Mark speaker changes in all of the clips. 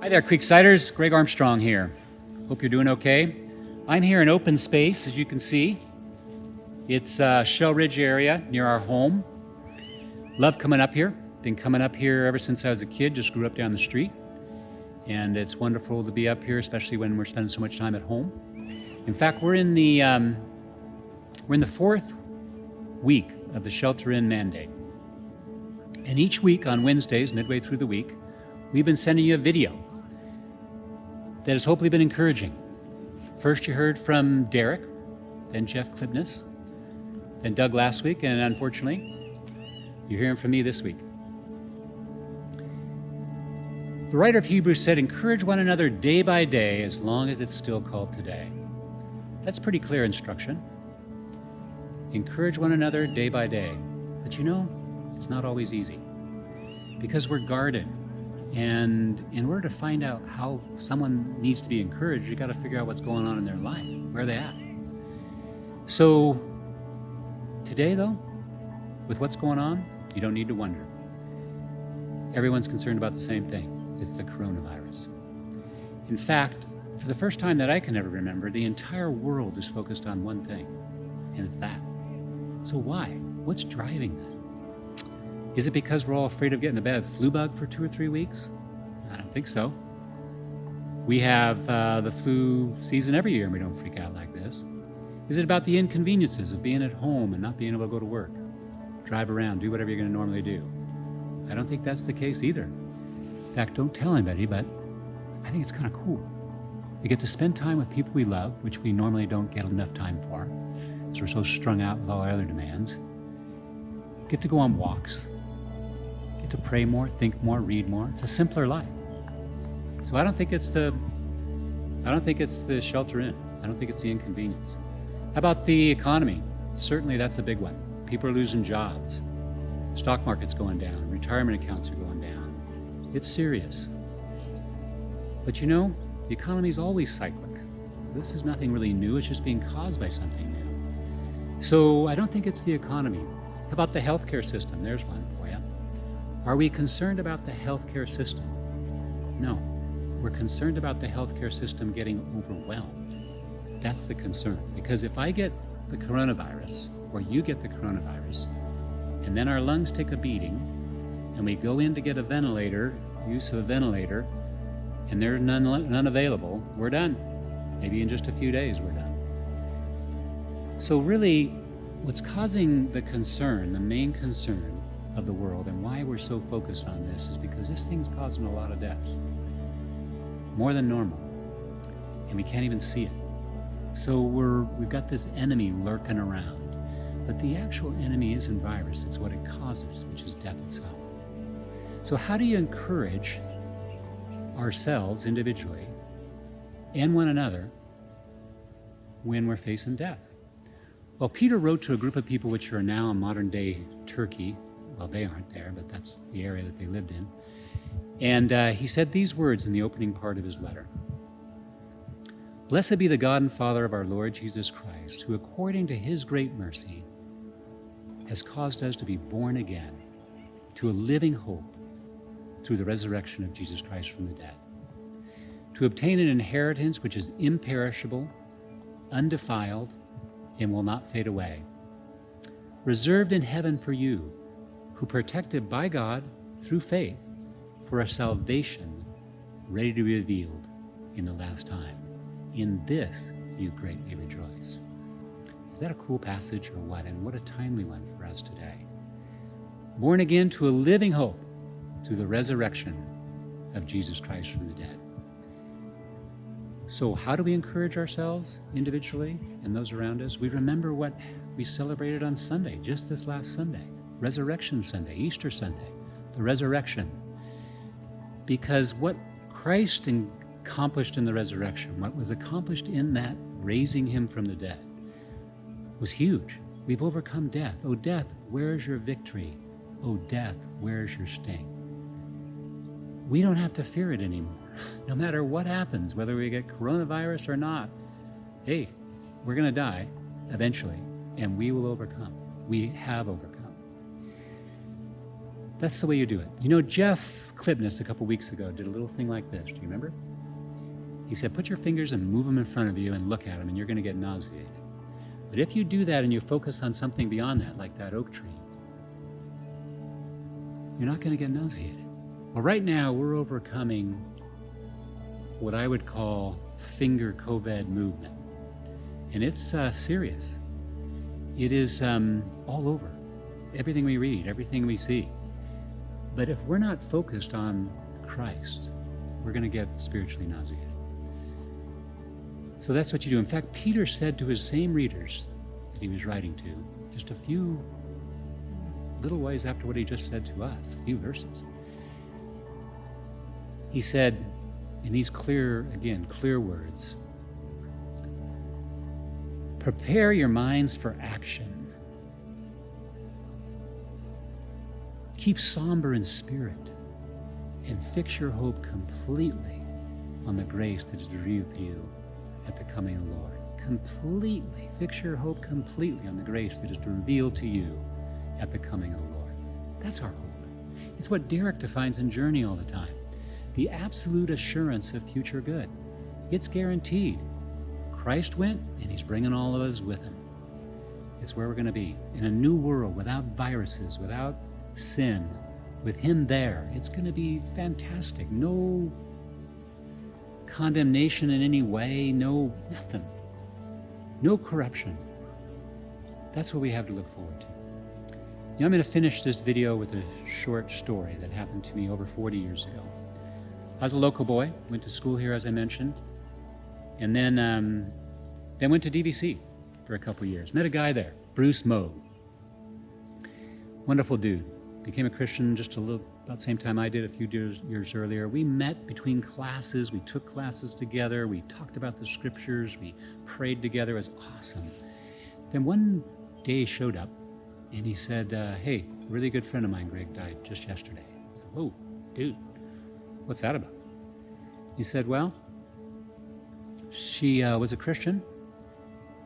Speaker 1: Hi there, Creeksiders. Gregg Armstrong here. Hope you're doing okay. I'm here in open space, as you can see. It's Shell Ridge area near our home. Love coming up here. Been coming up here ever since I was a kid, just grew up down the street. And it's wonderful to be up here, especially when we're spending so much time at home. In fact, we're in the fourth week of the shelter-in mandate. And each week on Wednesdays, midway through the week, we've been sending you a video that has hopefully been encouraging. First you heard from Derek, then Jeff Klibness, then Doug last week, and unfortunately, you're hearing from me this week. The writer of Hebrews said, encourage one another day by day as long as it's still called today. That's pretty clear instruction. Encourage one another day by day. But you know, it's not always easy because we're guarded. And in order to find out how someone needs to be encouraged, you got to figure out what's going on in their life. Where are they at? So today, though, with what's going on, you don't need to wonder. Everyone's concerned about the same thing. It's the coronavirus. In fact, for the first time that I can ever remember, the entire world is focused on one thing, and it's that. So why? What's driving that? Is it because we're all afraid of getting a bad flu bug for 2 or 3 weeks? I don't think so. We have the flu season every year and we don't freak out like this. Is it about the inconveniences of being at home and not being able to go to work, drive around, do whatever you're going to normally do? I don't think that's the case either. In fact, don't tell anybody, but I think it's kind of cool. We get to spend time with people we love, which we normally don't get enough time for, because we're so strung out with all our other demands. Get to go on walks. Get to pray more, think more, read more. It's a simpler life. So I don't think it's the shelter in. I don't think it's the inconvenience. How about the economy? Certainly that's a big one. People are losing jobs. Stock market's going down. Retirement accounts are going down. It's serious. But you know, the economy's always cyclic. So this is nothing really new. It's just being caused by something new. So I don't think it's the economy. How about the healthcare system? There's one for you. Are we concerned about the healthcare system? No. We're concerned about the healthcare system getting overwhelmed. That's the concern. Because if I get the coronavirus, or you get the coronavirus, and then our lungs take a beating, and we go in to get a ventilator, use of a ventilator, and there's none available, we're done. Maybe in just a few days we're done. So really, what's causing the concern, the main concern of the world, and why we're so focused on this, is because this thing's causing a lot of deaths. More than normal. And we can't even see it. So we've got this enemy lurking around. But the actual enemy isn't virus, it's what it causes, which is death itself. So how do you encourage ourselves individually and one another when we're facing death? Well, Peter wrote to a group of people which are now in modern-day Turkey. Well, they aren't there, but that's the area that they lived in. And he said these words in the opening part of his letter. Blessed be the God and Father of our Lord Jesus Christ, who according to his great mercy has caused us to be born again to a living hope through the resurrection of Jesus Christ from the dead, to obtain an inheritance which is imperishable, undefiled, and will not fade away, reserved in heaven for you, who protected by God through faith for a salvation ready to be revealed in the last time. In this you greatly rejoice. Is that a cool passage or what? And what a timely one for us today. Born again to a living hope through the resurrection of Jesus Christ from the dead. So how do we encourage ourselves individually and those around us? We remember what we celebrated on Sunday, just this last Sunday. Resurrection Sunday, Easter Sunday, the resurrection. Because what Christ accomplished in the resurrection, what was accomplished in that raising him from the dead, was huge. We've overcome death. Oh, death, where is your victory? Oh, death, where is your sting? We don't have to fear it anymore. No matter what happens, whether we get coronavirus or not, hey, we're going to die eventually, and we will overcome. We have overcome. That's the way you do it. You know, Jeff Klipnis a couple weeks ago did a little thing like this. Do you remember? He said, put your fingers and move them in front of you and look at them, and you're going to get nauseated. But if you do that and you focus on something beyond that, like that oak tree, you're not going to get nauseated. Well, right now we're overcoming what I would call finger COVID movement. And it's serious. It is all over. Everything we read, everything we see. But if we're not focused on Christ, we're going to get spiritually nauseated. So that's what you do. In fact, Peter said to his same readers that he was writing to, just a few little ways after what he just said to us, a few verses. He said, in these clear words, prepare your minds for action. Keep somber in spirit and fix your hope completely on the grace that is revealed to you at the coming of the Lord. Completely. Fix your hope completely on the grace that is revealed to you at the coming of the Lord. That's our hope. It's what Derek defines in Journey all the time. The absolute assurance of future good. It's guaranteed. Christ went, and he's bringing all of us with him. It's where we're going to be, in a new world, without viruses, without sin, with him there. It's going to be fantastic. No condemnation in any way, no nothing. No corruption. That's what we have to look forward to. Now, I'm going to finish this video with a short story that happened to me over 40 years ago. I was a local boy, went to school here, as I mentioned, and then went to DVC for a couple years. Met a guy there, Bruce Moe. Wonderful dude. Became a Christian just about the same time I did, a few years earlier. We met between classes. We took classes together. We talked about the scriptures. We prayed together. It was awesome. Then one day he showed up, and he said, hey, a really good friend of mine, Gregg, died just yesterday. I said, whoa, dude, what's that about? He said, well, she was a Christian.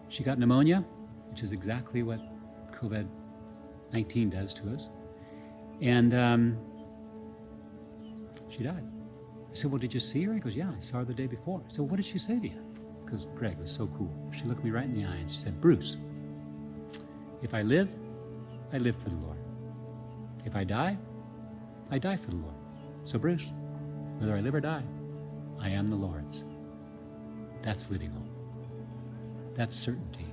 Speaker 1: She got pneumonia, which is exactly what COVID-19 does to us. And she died. I said, well, did you see her? He goes, yeah, I saw her the day before. I said, well, what did she say to you? Because Gregg was so cool. She looked me right in the eye and she said, Bruce, if I live, I live for the Lord. If I die for the Lord. So Bruce, whether I live or die, I am the Lord's. That's living hope. That's certainty.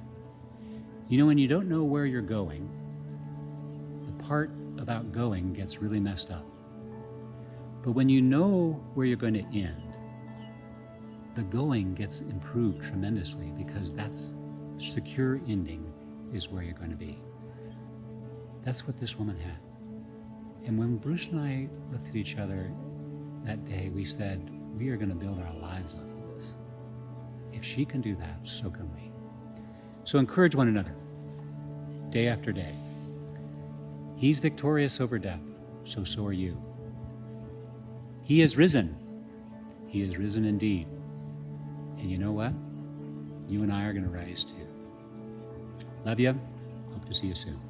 Speaker 1: You know, when you don't know where you're going, the part about going gets really messed up. But when you know where you're going to end, the going gets improved tremendously, because that's secure ending is where you're going to be. That's what this woman had. And when Bruce and I looked at each other that day, we said, we are going to build our lives off of this. If she can do that, so can we. So encourage one another, day after day. He's victorious over death, so are you. He is risen. He is risen indeed. And you know what? You and I are going to rise too. Love you. Hope to see you soon.